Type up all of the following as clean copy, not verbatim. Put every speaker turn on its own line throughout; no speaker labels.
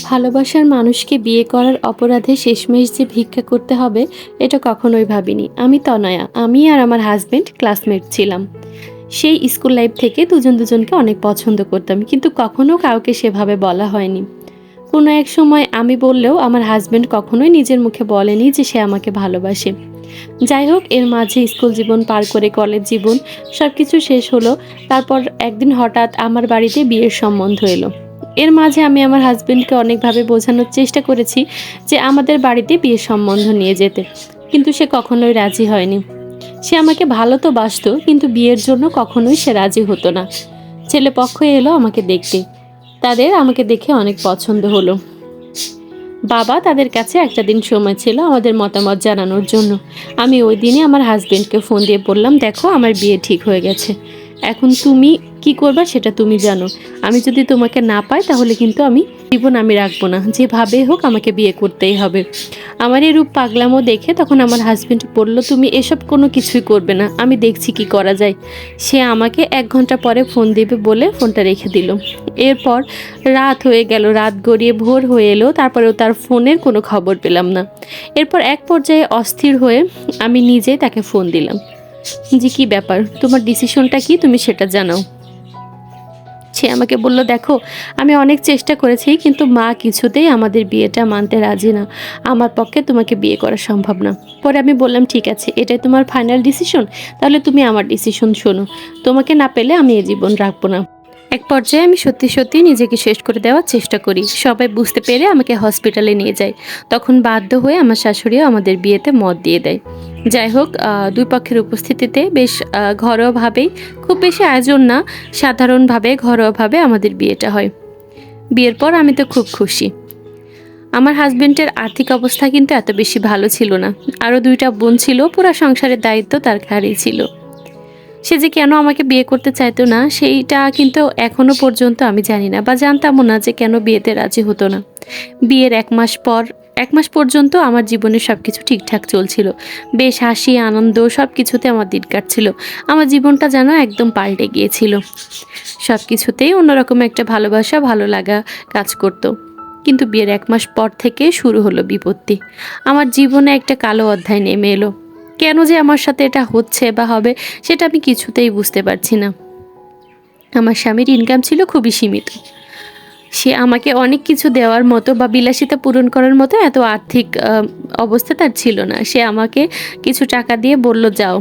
ভালোবাসার মানুষকে বিয়ে করার অপরাধে শেষমেশ যে ভিক্ষা করতে হবে এটা কখনোই ভাবিনি। আমি তনয়া। আমি আর আমার হাসব্যান্ড ক্লাসমেট ছিলাম। সেই স্কুল লাইফ থেকে দুজনকে অনেক পছন্দ করতাম। কিন্তু কখনো কাউকে সেভাবে বলা হয়নি। কোনো এক সময় আমি বললেও আমার হাসব্যান্ড কখনোই নিজের মুখে বলেনি যে সে আমাকে ভালোবাসে। যাই হোক, এর মাঝে স্কুল জীবন পার করে কলেজ জীবন সবকিছু শেষ হলো। তারপর একদিন হঠাৎ আমার বাড়িতে বিয়ের সম্বন্ধ এলো। এর মাঝে আমি আমার হাসব্যান্ডকে অনেকভাবে বোঝানোর চেষ্টা করেছি যে আমাদের বাড়িতে বিয়ের সম্বন্ধ নিয়ে যেতে, কিন্তু সে কখনোই রাজি হয়নি। সে আমাকে ভালো তো বাসতো, কিন্তু বিয়ের জন্য কখনোই সে রাজি হতো না। ছেলেপক্ষ এলো আমাকে দেখতে। তাদের আমাকে দেখে অনেক পছন্দ হলো। বাবা তাদের কাছে একটা দিন সময় ছিল আমাদের মতামত জানানোর জন্য। আমি ওই দিনই আমার হাজবেন্ডকে ফোন দিয়ে বললাম, দেখো আমার বিয়ে ঠিক হয়ে গেছে, এখন তুমি কি করবা সেটা তুমি জানো। আমি যদি তোমাকে না পাই তাহলে কিন্তু জীবন আমি রাখবো না, যেভাবে হোক আমাকে বিয়ে করতেই হবে। আমার এই রূপ পাগলামো দেখে তখন আমার হাজবেন্ড বলল, তুমি এসব কোনো কিছুই করবে না, আমি দেখছি কি করা যায়। সে আমাকে 1 ঘন্টা পরে ফোন দিবে বলে ফোনটা রেখে দিল। এরপর রাত হয়ে গেল, রাত গড়িয়ে ভোর হয়ে এলো, তারপরেও তার ফোনের কোনো খবর পেলাম না। এরপর এক পর্যায়ে অস্থির হয়ে আমি নিজেই তাকে ফোন দিলাম, যে কী ব্যাপার, তোমার ডিসিশনটা কি, তুমি সেটা জানাও। সে আমাকে বলল, দেখো আমি অনেক চেষ্টা করেছি, কিন্তু মা কিছুতেই আমাদের বিয়েটা মানতে রাজি না। আমার পক্ষে তোমাকে বিয়ে করা সম্ভব না। পরে আমি বললাম, ঠিক আছে, এটাই তোমার ফাইনাল ডিসিশন, তাহলে তুমি আমার ডিসিশন শোনো। তোমাকে না পেলে আমি এ জীবন রাখবো না। এক পর্যায়ে আমি সত্যি নিজেকে শেষ করে দেওয়ার চেষ্টা করি। সবাই বুঝতে পেরে আমাকে হসপিটালে নিয়ে যায়। তখন বাধ্য হয়ে আমার শাশুড়িও আমাদের বিয়েতে মত দিয়ে দেয়। যাই হোক, দুই পক্ষের উপস্থিতিতে বেশ ঘরোয়াভাবেই, খুব বেশি আয়োজন না, সাধারণভাবে ঘরোয়াভাবে আমাদের বিয়েটা হয়। বিয়ের পর আমি তো খুব খুশি। আমার হাজবেন্ডের আর্থিক অবস্থা কিন্তু এত বেশি ভালো ছিল না। আরও 2টা বোন ছিল, পুরো সংসারের দায়িত্ব তার ঘাড়েই ছিল। সে যে কেন আমাকে বিয়ে করতে চাইতো না সেইটা কিন্তু এখনো পর্যন্ত আমি জানি না, বা জানতামও না যে কেন বিয়েতে রাজি হতো না। বিয়ের 1 মাস পর্যন্ত আমার জীবনে সব কিছু ঠিকঠাক চলছিল। বেশ হাসি আনন্দ সব কিছুতে আমার দিন কাটছিল। আমার জীবনটা যেন একদম পাল্টে গিয়েছিল। সব কিছুতেই অন্যরকম একটা ভালোবাসা, ভালো লাগা কাজ করতো। কিন্তু বিয়ের 1 মাস পর থেকে শুরু হলো বিপত্তি। আমার জীবনে একটা কালো অধ্যায় নেমে এলো। কেন যে আমার সাথে এটা হচ্ছে বা হবে সেটা আমি কিছুতেই বুঝতে পারছি না। আমার স্বামীর ইনকাম ছিল খুবই সীমিত। সে আমাকে অনেক কিছু দেওয়ার মতো বা বিলাসিতা পূরণ করার মতো এত আর্থিক অবস্থা তার ছিল না। সে আমাকে কিছু টাকা দিয়ে বলল, যাও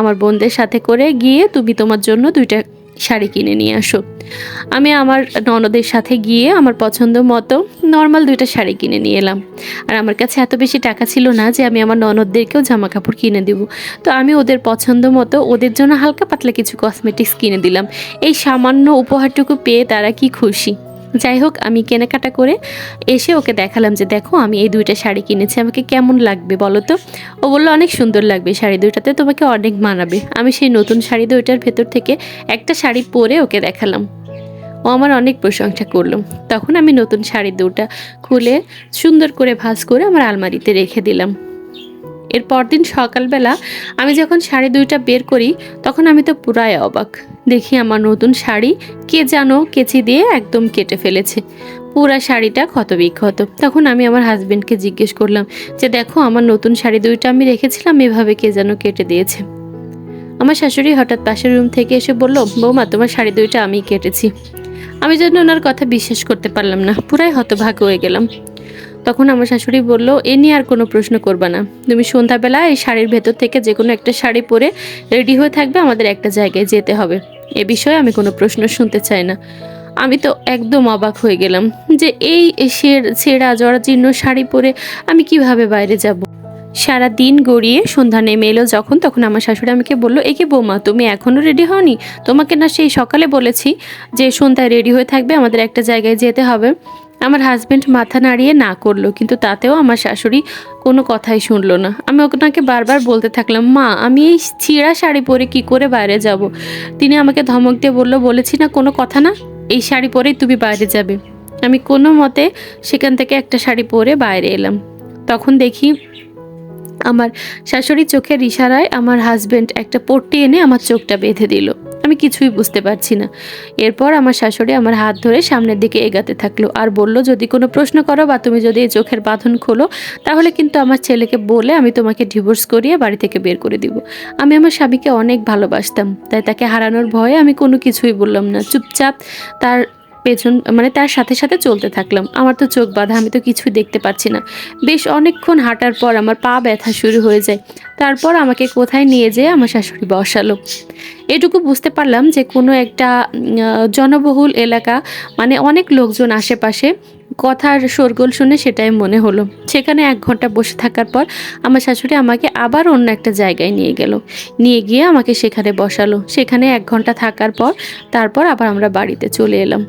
আমার বোনদের সাথে করে গিয়ে তুমি তোমার জন্য 2টা শাড়ি কিনে নিয়ে আসো। আমি আমার ননদের সাথে গিয়ে আমার পছন্দ মতো নর্মাল 2টা শাড়ি কিনে নিয়ে এলাম। আর আমার কাছে এত বেশি টাকা ছিল না যে আমি আমার ননদদেরকেও জামা কাপড় কিনে দেবো। তো আমি ওদের পছন্দ মতো ওদের জন্য হালকা পাতলা কিছু কসমেটিক্স কিনে দিলাম। এই সামান্য উপহারটুকু পেয়ে তারা কি খুশি। যাই হোক, আমি কেনাকাটা করে এসে ওকে দেখালাম যে দেখো আমি এই 2টা শাড়ি কিনেছি, আমাকে কেমন লাগবে বলো তো। ও বললো, অনেক সুন্দর লাগবে, শাড়ি 2টাতে তোমাকে অনেক মানাবে। আমি সেই নতুন শাড়ি 2টার ভেতর থেকে একটা শাড়ি পরে ওকে দেখালাম। ও আমার অনেক প্রশংসা করলো। তখন আমি নতুন শাড়ি 2টা খুলে সুন্দর করে ভাঁজ করে আমার আলমারিতে রেখে দিলাম। এর পরদিন সকালবেলা আমি যখন শাড়ি 2টা বের করি তখন আমি তো পুরাই অবাক। দেখি আমার নতুন শাড়ি কে যেন কেচি দিয়ে একদম কেটে ফেলেছে, পুরা শাড়িটা ক্ষতবিক্ষত। তখন আমি আমার হাজবেন্ডকে জিজ্ঞেস করলাম যে দেখো আমার নতুন শাড়ি 2টা আমি রেখেছিলাম, এভাবে কে যেন কেটে দিয়েছে। আমার শাশুড়ি হঠাৎ পাশের রুম থেকে এসে বলল, বৌমা তোমার শাড়ি 2টা আমি কেটেছি। আমি যেন ওনার কথা বিশ্বাস করতে পারলাম না, পুরাই হতভাগ হয়ে গেলাম। তখন আমার শাশুড়ি বলল, এ নিয়ে আর কোনো প্রশ্ন করবা না, তুমি সন্ধ্যাবেলা এই শাড়ির ভেতর থেকে যে কোনো একটা শাড়ি পরে রেডি হয়ে থাকবে, আমাদের একটা জায়গায় যেতে হবে। এ বিষয়ে আমি কোনো প্রশ্ন শুনতে চাই না। আমি তো একদম অবাক হয়ে গেলাম যে এই ছেঁড়া জরাজীর্ণ শাড়ি পরে আমি কিভাবে বাইরে যাব। সারা দিন গড়িয়ে সন্ধ্যা নেমে এলো যখন, তখন আমার শাশুড়ি আমাকে বলল, এ কি বৌমা তুমি এখনও রেডি হওনি? তোমাকে না সেই সকালে বলেছি যে সন্ধ্যায় রেডি হয়ে থাকবে, আমাদের একটা জায়গায় যেতে হবে। আমার হাজব্যান্ড মাথা নাড়িয়ে না করলো, কিন্তু তাতেও আমার শাশুড়ি কোনো কথাই শুনলো না। আমি ওনাকে বারবার বলতে থাকলাম, মা আমি এই ছিঁড়া শাড়ি পরে কি করে বাইরে যাব? তিনি আমাকে ধমক দিয়ে বলেছি না কোনো কথা না, এই শাড়ি পরেই তুমি বাইরে যাবে। আমি কোনো মতে সেখান থেকে একটা শাড়ি পরে বাইরে এলাম। তখন দেখি আমার শাশুড়ির চোখের ইশারায় আমার হাজব্যান্ড একটা পট্টি এনে আমার চোখটা বেঁধে দিল। আমি কিছুই বুঝতে পারছি না। এরপর আমার শাশুড়ি আমার হাত ধরে সামনের দিকে এগাতে থাকলো আর বলল, যদি কোনো প্রশ্ন করো বা তুমি যদি এই চোখের বাঁধন খোলো, তাহলে কিন্তু আমার ছেলেকে বলে আমি তোমাকে ডিভোর্স করিয়ে বাড়ি থেকে বের করে দিব। আমি আমার স্বামীকে অনেক ভালোবাসতাম, তাই তাকে হারানোর ভয়ে আমি কোনো কিছুই বললাম না। চুপচাপ তার পেছন মানে তার সাথে সাথে চলতে থাকলাম। আমার তো চোখ বাঁধা, আমি তো কিছুই দেখতে পাচ্ছি না। বেশ অনেকক্ষণ হাঁটার পর আমার পা ব্যথা শুরু হয়ে যায়। তারপর আমাকে কোথায় নিয়ে যেয়ে আমার শাশুড়ি বসালো। এটুকু বুঝতে পারলাম যে কোনো একটা জনবহুল এলাকা, মানে অনেক লোকজন আশেপাশে, কথার শোরগোল শুনে সেটাই মনে হলো। সেখানে 1 ঘন্টা বসে থাকার পর আমার শাশুড়ি আমাকে আবার অন্য একটা জায়গায় নিয়ে গেল। নিয়ে গিয়ে আমাকে সেখানে বসালো। সেখানে 1 ঘন্টা থাকার পর তারপর আবার আমরা বাড়িতে চলে এলাম।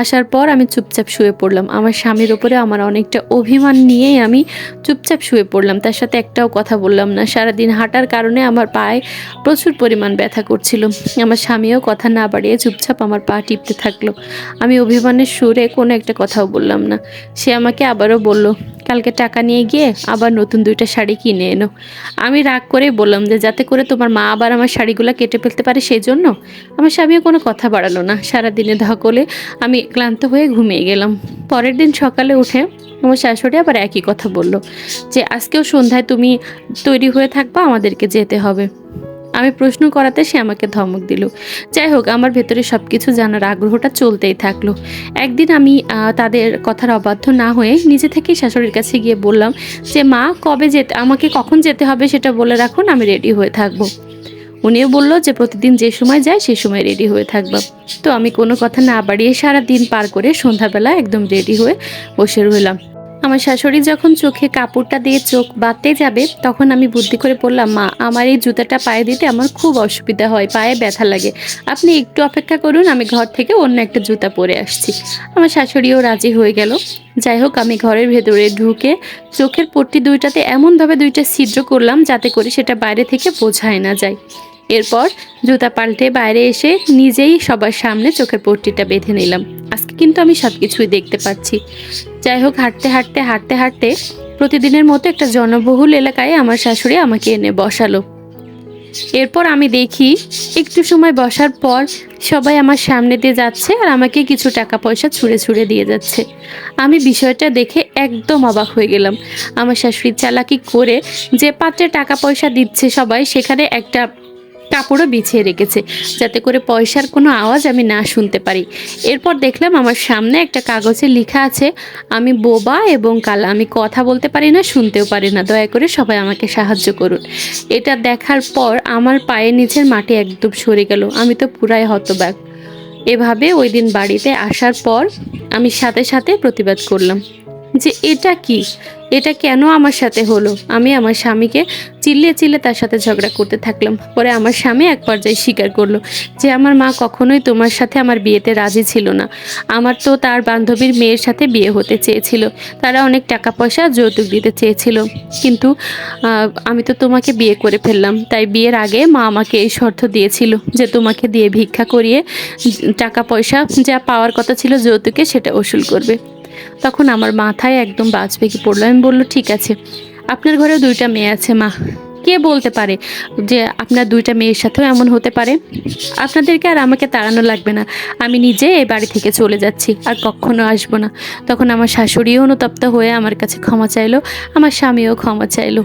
আসার পর আমি চুপচাপ শুয়ে পড়লাম। আমার স্বামীর উপরে আমার অনেকটা অভিমান নিয়েই আমি চুপচাপ শুয়ে পড়লাম। তার সাথে একটাও কথা বললাম না। সারাদিন হাঁটার কারণে আমার পায়ে প্রচুর পরিমাণ ব্যথা করছিল। আমার স্বামীও কথা না বাড়িয়ে চুপচাপ আমার পা টিপতে থাকলো। আমি অভিমানের সুরে কোনো একটা কথাও বললাম না। সে আমাকে আবারও বলল, কালকে টাকা নিয়ে গিয়ে আবার নতুন 2টা শাড়ি কিনে এনো। আমি রাগ করে বললাম যে, যাতে করে তোমার মা আবার আমার শাড়িগুলো কেটে ফেলতে পারে সেই জন্য। আমার স্বামীও কোনো কথা বাড়ালো না। সারাদিনে ধকলে আমি ক্লান্ত হয়ে ঘুমিয়ে গেলাম। পরের দিন সকালে উঠে আমার শাশুড়ি আবার একই কথা বলল যে, আজকেও সন্ধ্যায় তুমি তৈরি হয়ে থাকবা, আমাদেরকে যেতে হবে। আমি প্রশ্ন করাতে সে আমাকে ধমক দিল। যাই হোক, আমার ভেতরে সব কিছু জানার আগ্রহটা চলতেই থাকলো। একদিন আমি তাদের কথার অবাধ্য না হয়ে নিজে থেকেই শাশুড়ির কাছে গিয়ে বললাম যে, মা, আমাকে কখন যেতে হবে সেটা বলে রাখুন, আমি রেডি হয়ে থাকবো। উনিও বলল যে, প্রতিদিন যে সময় যায় সে সময় রেডি হয়ে থাকবা। তো আমি কোনো কথা না বাড়িয়ে সারা দিন পার করে সন্ধ্যাবেলা একদম রেডি হয়ে বসে রইলাম। আমার শাশুড়ি যখন চোখে কাপড়টা দিয়ে চোখ বাঁধতে যাবে, তখন আমি বুদ্ধি করে বললাম, মা, আমার এই জুতাটা পায়ে দিতে আমার খুব অসুবিধা হয়, পায়ে ব্যথা লাগে। আপনি একটু অপেক্ষা করুন, আমি ঘর থেকে অন্য একটা জুতা পরে আসছি। আমার শাশুড়িও রাজি হয়ে গেল। যাই হোক, আমি ঘরের ভেতরে ঢুকে চোখের পট্টি 2টাতে এমনভাবে 2টা ছিদ্র করলাম যাতে করে সেটা বাইরে থেকে বোঝাই না যায়। এরপর জুতা পাল্টে বাইরে এসে নিজেই সবার সামনে চোখের পট্টিটা বেঁধে নিলাম। আজকে কিন্তু আমি সব কিছুই দেখতে পাচ্ছি। যাই হোক, হাঁটতে প্রতিদিনের মতো একটা জনবহুল এলাকায় আমার শাশুড়ি আমাকে এনে বসালো। এরপর আমি দেখি একটু সময় বসার পর সবাই আমার সামনে দিয়ে যাচ্ছে আর আমাকে কিছু টাকা পয়সা ছুঁড়ে ছুঁড়ে দিয়ে যাচ্ছে। আমি বিষয়টা দেখে একদম অবাক হয়ে গেলাম। আমার শাশুড়ি চালাকি করে যে পাত্রে টাকা পয়সা দিচ্ছে সবাই, সেখানে একটা কাপড়ও বিছিয়ে রেখেছে যাতে করে পয়সার কোনো আওয়াজ আমি না শুনতে পারি। এরপর দেখলাম আমার সামনে একটা কাগজে লেখা আছে, আমি বোবা এবং কালা, আমি কথা বলতে পারি না, শুনতেও পারি না, দয়া করে সবাই আমাকে সাহায্য করুন। এটা দেখার পর আমার পায়ের নিচের মাটি একদম সরে গেল। আমি তো পুরাই হতবাক। এভাবে ওই দিন বাড়িতে আসার পর আমি সাথে সাথে প্রতিবাদ করলাম যে, এটা কেন আমার সাথে হলো। আমি আমার স্বামীকে চিল্লিয়ে তার সাথে ঝগড়া করতে থাকলাম। পরে আমার স্বামী এক পর্যায়ে স্বীকার করলো যে, আমার মা কখনোই তোমার সাথে আমার বিয়েতে রাজি ছিল না। আমার তো তার বান্ধবীর মেয়ের সাথে বিয়ে হতে চেয়েছিল। তারা অনেক টাকা পয়সা যৌতুক দিতে চেয়েছিল, কিন্তু আমি তো তোমাকে বিয়ে করে ফেললাম। তাই বিয়ের আগে মা আমাকে এই শর্ত দিয়েছিল যে, তোমাকে দিয়ে ভিক্ষা করিয়ে টাকা পয়সা যা পাওয়ার কথা ছিল যৌতুকে, সেটা ওসুল করবে। তখন আমার মাথায় একদম বাজ পেকে পড়লো। আমি বলল, ঠিক আছে, আপনার ঘরেও 2টা মেয়ে আছে মা, কে বলতে পারে যে আপনার 2টা মেয়ের সাথেও এমন হতে পারে। আপনাদেরকে আর আমাকে তাড়ানো লাগবে না, আমি নিজে এই বাড়ি থেকে চলে যাচ্ছি, আর কখনো আসবো না। তখন আমার শাশুড়িও অনুতপ্ত হয়ে আমার কাছে ক্ষমা চাইলো, আমার স্বামীও ক্ষমা চাইলো।